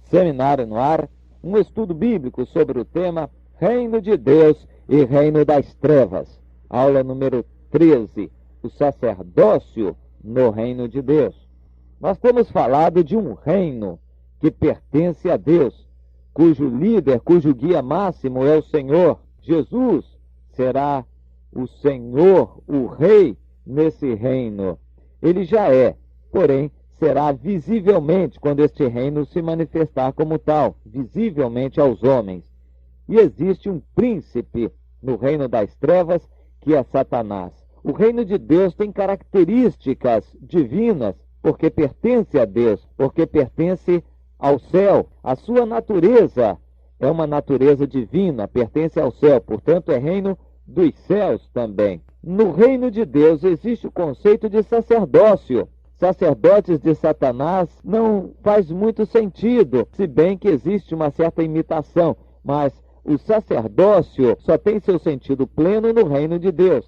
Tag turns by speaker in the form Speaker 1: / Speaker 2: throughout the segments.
Speaker 1: Seminário no Ar, um estudo bíblico sobre o tema Reino de Deus e Reino das Trevas. Aula número 13, o sacerdócio no Reino de Deus. Nós temos falado de um reino que pertence a Deus, cujo líder, cujo guia máximo é o Senhor. Jesus será o Senhor, o Rei nesse reino. Ele já é, porém, será visivelmente quando este reino se manifestar como tal, visivelmente aos homens. E existe um príncipe no reino das trevas, que é Satanás. O reino de Deus tem características divinas, porque pertence a Deus, porque pertence ao céu. A sua natureza é uma natureza divina, pertence ao céu, portanto é reino dos céus também. No reino de Deus existe o conceito de sacerdócio. Sacerdotes de Satanás não faz muito sentido, se bem que existe uma certa imitação, mas o sacerdócio só tem seu sentido pleno no reino de Deus.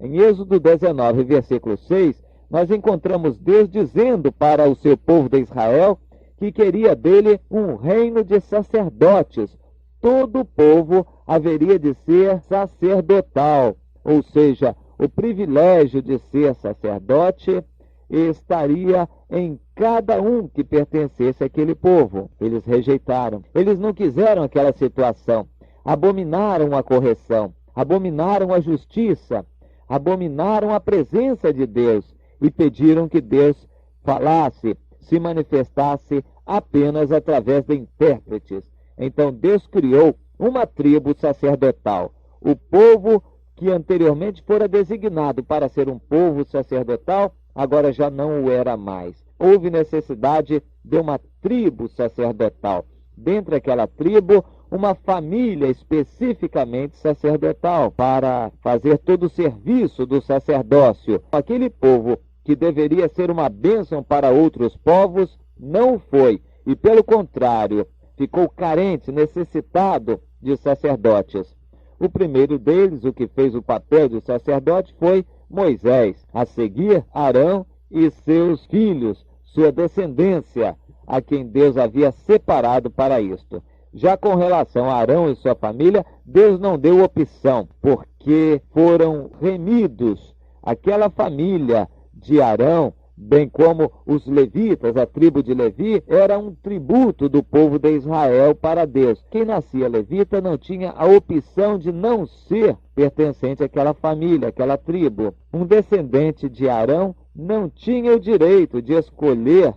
Speaker 1: Em Êxodo 19, versículo 6, nós encontramos Deus dizendo para o seu povo de Israel que queria dele um reino de sacerdotes. Todo o povo haveria de ser sacerdotal, ou seja, o privilégio de ser sacerdote estaria em cada um que pertencesse àquele povo. Eles rejeitaram, eles não quiseram aquela situação, abominaram a correção, abominaram a justiça, abominaram a presença de Deus e pediram que Deus falasse, se manifestasse apenas através de intérpretes. Então Deus criou uma tribo sacerdotal. O povo que anteriormente fora designado para ser um povo sacerdotal, agora já não o era mais. Houve necessidade de uma tribo sacerdotal. Dentre aquela tribo, uma família especificamente sacerdotal, para fazer todo o serviço do sacerdócio. Aquele povo que deveria ser uma bênção para outros povos, não foi, e pelo contrário, ficou carente, necessitado de sacerdotes. O primeiro deles, o que fez o papel de sacerdote, foi Moisés. A seguir, Arão e seus filhos, sua descendência, a quem Deus havia separado para isto. Já com relação a Arão e sua família, Deus não deu opção, porque foram remidos. Aquela família de Arão, bem como os levitas, a tribo de Levi, era um tributo do povo de Israel para Deus. Quem nascia levita não tinha a opção de não ser pertencente àquela família, àquela tribo. Um descendente de Arão não tinha o direito de escolher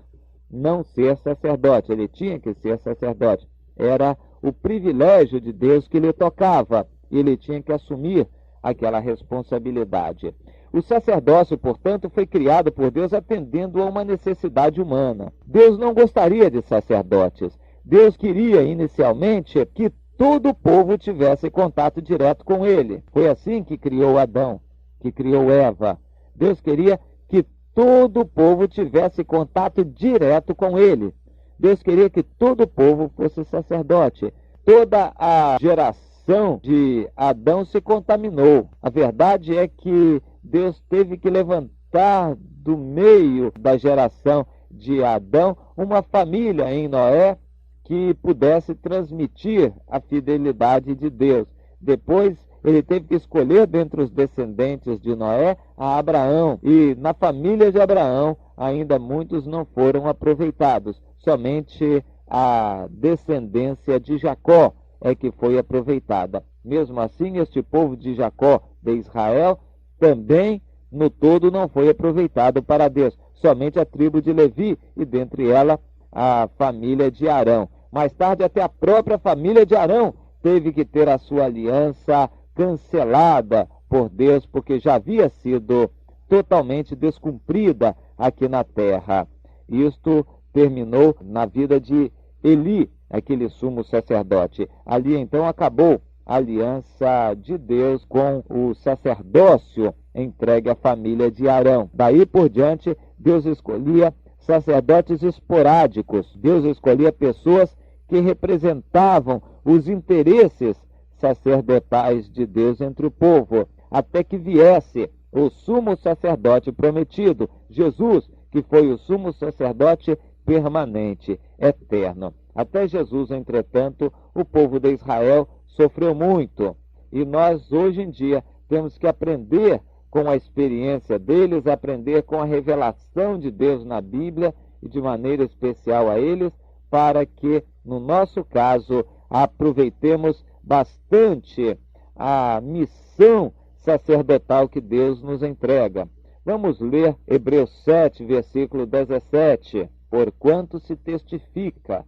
Speaker 1: não ser sacerdote, ele tinha que ser sacerdote. Era o privilégio de Deus que lhe tocava, e ele tinha que assumir aquela responsabilidade. O sacerdócio, portanto, foi criado por Deus atendendo a uma necessidade humana. Deus não gostaria de sacerdotes. Deus queria, inicialmente, que todo o povo tivesse contato direto com ele. Foi assim que criou Adão, que criou Eva. Deus queria que todo o povo tivesse contato direto com ele. Deus queria que todo o povo fosse sacerdote. Toda a geração de Adão se contaminou. A verdade é que Deus teve que levantar do meio da geração de Adão uma família em Noé que pudesse transmitir a fidelidade de Deus. Depois, ele teve que escolher dentre os descendentes de Noé a Abraão. E na família de Abraão, ainda muitos não foram aproveitados. Somente a descendência de Jacó é que foi aproveitada. Mesmo assim, este povo de Jacó, de Israel, também, no todo, não foi aproveitado para Deus. Somente a tribo de Levi e, dentre ela, a família de Arão. Mais tarde, até a própria família de Arão teve que ter a sua aliança cancelada por Deus, porque já havia sido totalmente descumprida aqui na terra. Isto terminou na vida de Eli, aquele sumo sacerdote. Ali, então, acabou a aliança de Deus com o sacerdócio entregue à família de Arão. Daí por diante, Deus escolhia sacerdotes esporádicos. Deus escolhia pessoas que representavam os interesses sacerdotais de Deus entre o povo, até que viesse o sumo sacerdote prometido, Jesus, que foi o sumo sacerdote permanente, eterno. Até Jesus, entretanto, o povo de Israel sofreu muito. E nós, hoje em dia, temos que aprender com a experiência deles, aprender com a revelação de Deus na Bíblia e de maneira especial a eles, para que, no nosso caso, aproveitemos bastante a missão sacerdotal que Deus nos entrega. Vamos ler Hebreus 7, versículo 17. Porquanto se testifica,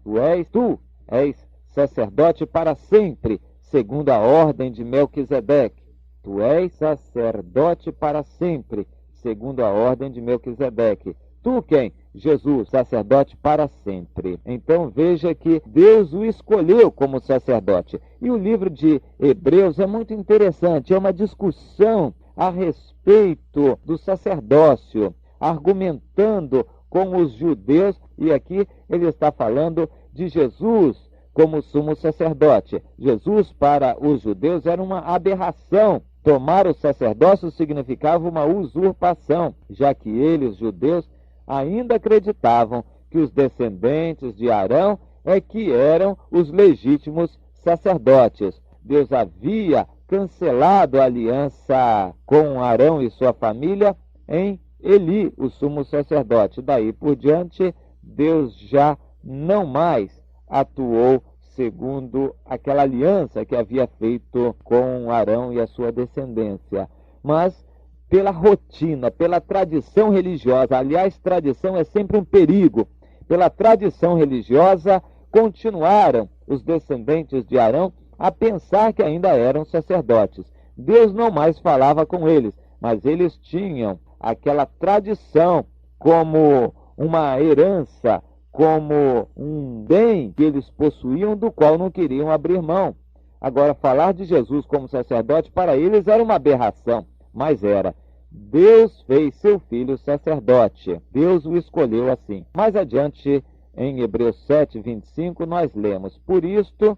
Speaker 1: tu és sacerdote para sempre, segundo a ordem de Melquisedeque. Tu és sacerdote para sempre, segundo a ordem de Melquisedeque. Tu quem? Jesus, sacerdote para sempre. Então veja que Deus o escolheu como sacerdote. E o livro de Hebreus é muito interessante, é uma discussão a respeito do sacerdócio, argumentando com os judeus, e aqui ele está falando de Jesus como sumo sacerdote. Jesus, para os judeus, era uma aberração. Tomar o sacerdócio significava uma usurpação, já que eles, os judeus, ainda acreditavam que os descendentes de Arão é que eram os legítimos sacerdotes. Deus havia cancelado a aliança com Arão e sua família em Eli, o sumo sacerdote. Daí por diante, Deus já não mais atuou segundo aquela aliança que havia feito com Arão e a sua descendência, mas pela rotina, pela tradição religiosa. Aliás, tradição é sempre um perigo. Pela tradição religiosa, continuaram os descendentes de Arão a pensar que ainda eram sacerdotes. Deus não mais falava com eles, mas eles tinham aquela tradição como uma herança, como um bem que eles possuíam, do qual não queriam abrir mão. Agora, falar de Jesus como sacerdote para eles era uma aberração, mas era. Deus fez seu filho sacerdote. Deus o escolheu assim. Mais adiante, em Hebreus 7, 25, nós lemos: por isto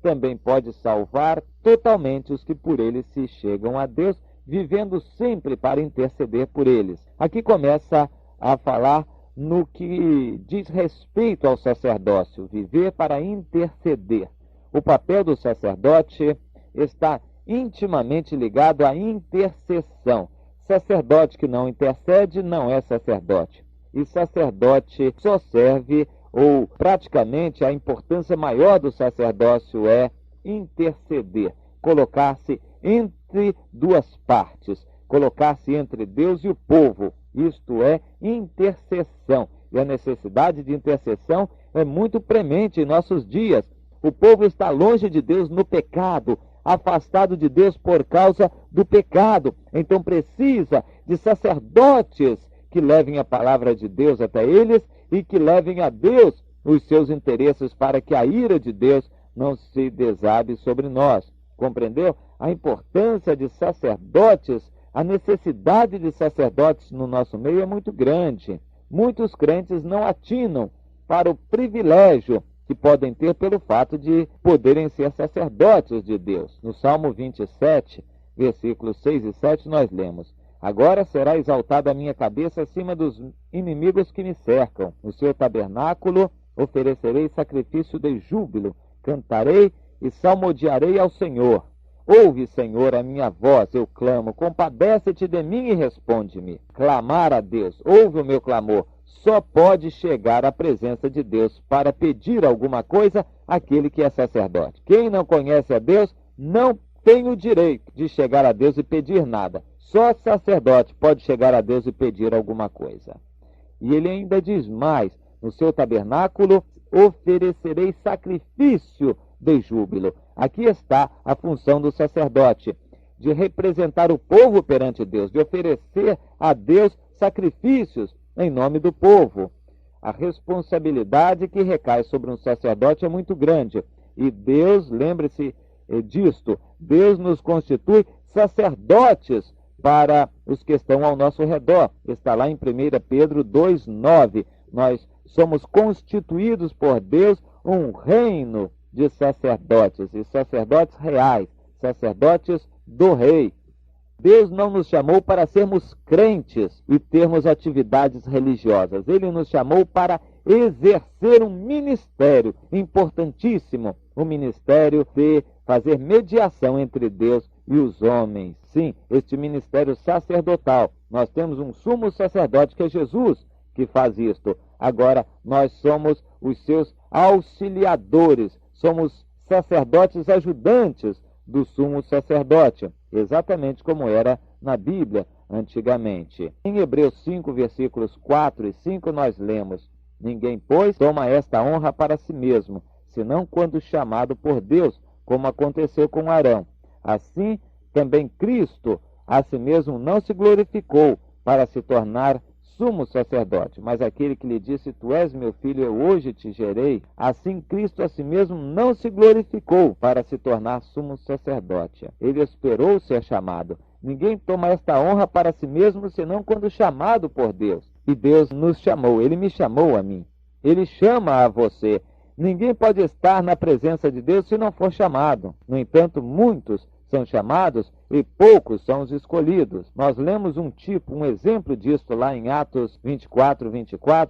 Speaker 1: também pode salvar totalmente os que por ele se chegam a Deus, vivendo sempre para interceder por eles. Aqui começa a falar no que diz respeito ao sacerdócio, viver para interceder. O papel do sacerdote está intimamente ligado à intercessão. Sacerdote que não intercede não é sacerdote. E sacerdote só serve, ou praticamente a importância maior do sacerdócio é interceder, colocar-se entre duas partes, colocar-se entre Deus e o povo. Isto é intercessão. E a necessidade de intercessão é muito premente em nossos dias. O povo está longe de Deus no pecado, afastado de Deus por causa do pecado. Então precisa de sacerdotes que levem a palavra de Deus até eles e que levem a Deus os seus interesses, para que a ira de Deus não se desabe sobre nós. Compreendeu? A importância de sacerdotes, a necessidade de sacerdotes no nosso meio é muito grande. Muitos crentes não atinam para o privilégio que podem ter pelo fato de poderem ser sacerdotes de Deus. No Salmo 27, versículos 6 e 7, nós lemos: agora será exaltada a minha cabeça acima dos inimigos que me cercam. No seu tabernáculo oferecerei sacrifício de júbilo, cantarei e salmodiarei ao Senhor. Ouve, Senhor, a minha voz, eu clamo, compadece-te de mim e responde-me. Clamar a Deus, ouve o meu clamor. Só pode chegar à presença de Deus para pedir alguma coisa aquele que é sacerdote. Quem não conhece a Deus não tem o direito de chegar a Deus e pedir nada. Só sacerdote pode chegar a Deus e pedir alguma coisa. E ele ainda diz mais: no seu tabernáculo oferecerei sacrifício de júbilo. Aqui está a função do sacerdote, de representar o povo perante Deus, de oferecer a Deus sacrifícios em nome do povo. A responsabilidade que recai sobre um sacerdote é muito grande. E Deus, lembre-se disto, Deus nos constitui sacerdotes para os que estão ao nosso redor. Está lá em 1 Pedro 2,9. Nós somos constituídos por Deus um reino de sacerdotes, e sacerdotes reais, sacerdotes do rei. Deus não nos chamou para sermos crentes e termos atividades religiosas. Ele nos chamou para exercer um ministério importantíssimo, o ministério de fazer mediação entre Deus e os homens. Sim, este ministério sacerdotal. Nós temos um sumo sacerdote que é Jesus, que faz isto. Agora, nós somos os seus auxiliadores, somos sacerdotes ajudantes do sumo sacerdote, exatamente como era na Bíblia antigamente. Em Hebreus 5, versículos 4 e 5, nós lemos: ninguém, pois, toma esta honra para si mesmo, senão quando chamado por Deus, como aconteceu com Arão. Assim, também Cristo a si mesmo não se glorificou para se tornar sumo sacerdote, mas aquele que lhe disse: tu és meu filho, eu hoje te gerei. Assim Cristo a si mesmo não se glorificou para se tornar sumo sacerdote. Ele esperou ser chamado. Ninguém toma esta honra para si mesmo, senão quando chamado por Deus. E Deus nos chamou, Ele me chamou a mim. Ele chama a você. Ninguém pode estar na presença de Deus se não for chamado. No entanto, muitos são chamados e poucos são os escolhidos. Nós lemos um exemplo disto lá em Atos 24,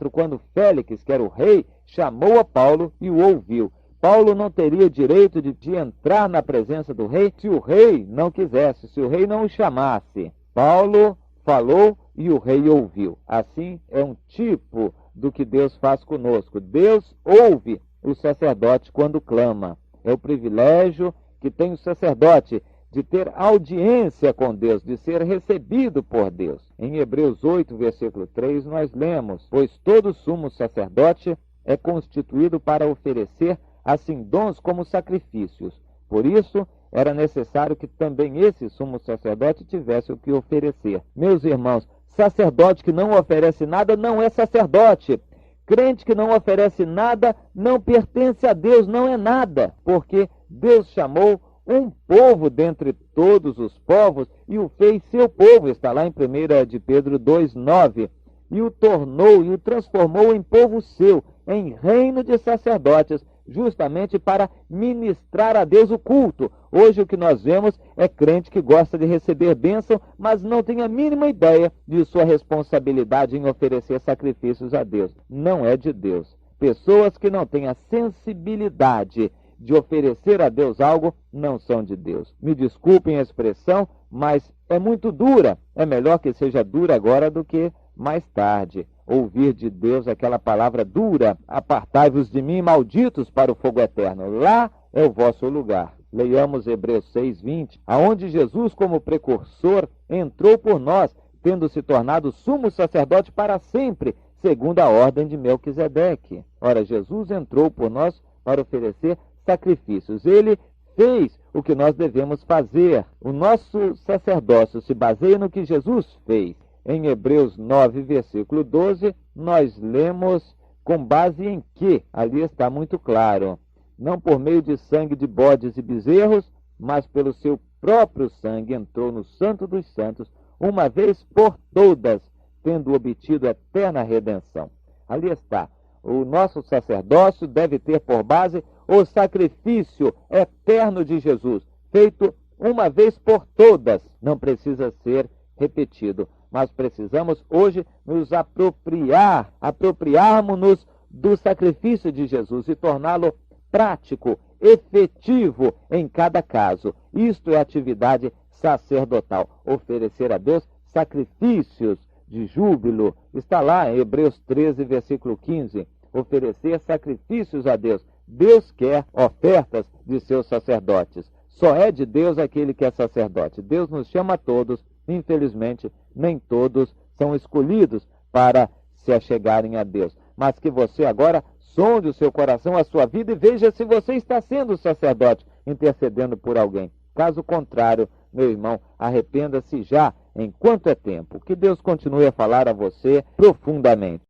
Speaker 1: quando Félix, que era o rei, chamou a Paulo e o ouviu. Paulo não teria direito de entrar na presença do rei se o rei não quisesse, se o rei não o chamasse. Paulo falou e o rei ouviu. Assim é um tipo do que Deus faz conosco. Deus ouve o sacerdote quando clama. É o privilégio que tem o sacerdote de ter audiência com Deus, de ser recebido por Deus. Em Hebreus 8, versículo 3, nós lemos: pois todo sumo sacerdote é constituído para oferecer assim dons como sacrifícios. Por isso, era necessário que também esse sumo sacerdote tivesse o que oferecer. Meus irmãos, sacerdote que não oferece nada não é sacerdote. Crente que não oferece nada não pertence a Deus, não é nada, porque Deus chamou um povo dentre todos os povos e o fez seu povo, está lá em 1 de Pedro 2,9, e o tornou e o transformou em povo seu, em reino de sacerdotes, justamente para ministrar a Deus o culto. Hoje o que nós vemos é crente que gosta de receber bênção, mas não tem a mínima ideia de sua responsabilidade em oferecer sacrifícios a Deus. Não é de Deus. Pessoas que não têm a sensibilidade de oferecer a Deus algo, não são de Deus. Me desculpem a expressão, mas é muito dura. É melhor que seja dura agora do que mais tarde. Ouvir de Deus aquela palavra dura: apartai-vos de mim, malditos, para o fogo eterno. Lá é o vosso lugar. Leiamos Hebreus 6:20, aonde Jesus, como precursor, entrou por nós, tendo se tornado sumo sacerdote para sempre, segundo a ordem de Melquisedeque. Ora, Jesus entrou por nós para oferecer sacrifícios. Ele fez o que nós devemos fazer. O nosso sacerdócio se baseia no que Jesus fez. Em Hebreus 9, versículo 12, nós lemos com base em que? Ali está muito claro. Não por meio de sangue de bodes e bezerros, mas pelo seu próprio sangue entrou no Santo dos Santos, uma vez por todas, tendo obtido eterna redenção. Ali está. O nosso sacerdócio deve ter por base o sacrifício eterno de Jesus, feito uma vez por todas. Não precisa ser repetido. Nós precisamos hoje nos apropriarmos-nos do sacrifício de Jesus e torná-lo prático, efetivo em cada caso. Isto é atividade sacerdotal. Oferecer a Deus sacrifícios de júbilo. Está lá em Hebreus 13, versículo 15. Oferecer sacrifícios a Deus. Deus quer ofertas de seus sacerdotes. Só é de Deus aquele que é sacerdote. Deus nos chama a todos. Infelizmente, nem todos são escolhidos para se achegarem a Deus. Mas que você agora sonde o seu coração, a sua vida, e veja se você está sendo sacerdote, intercedendo por alguém. Caso contrário, meu irmão, arrependa-se já, enquanto é tempo. Que Deus continue a falar a você profundamente.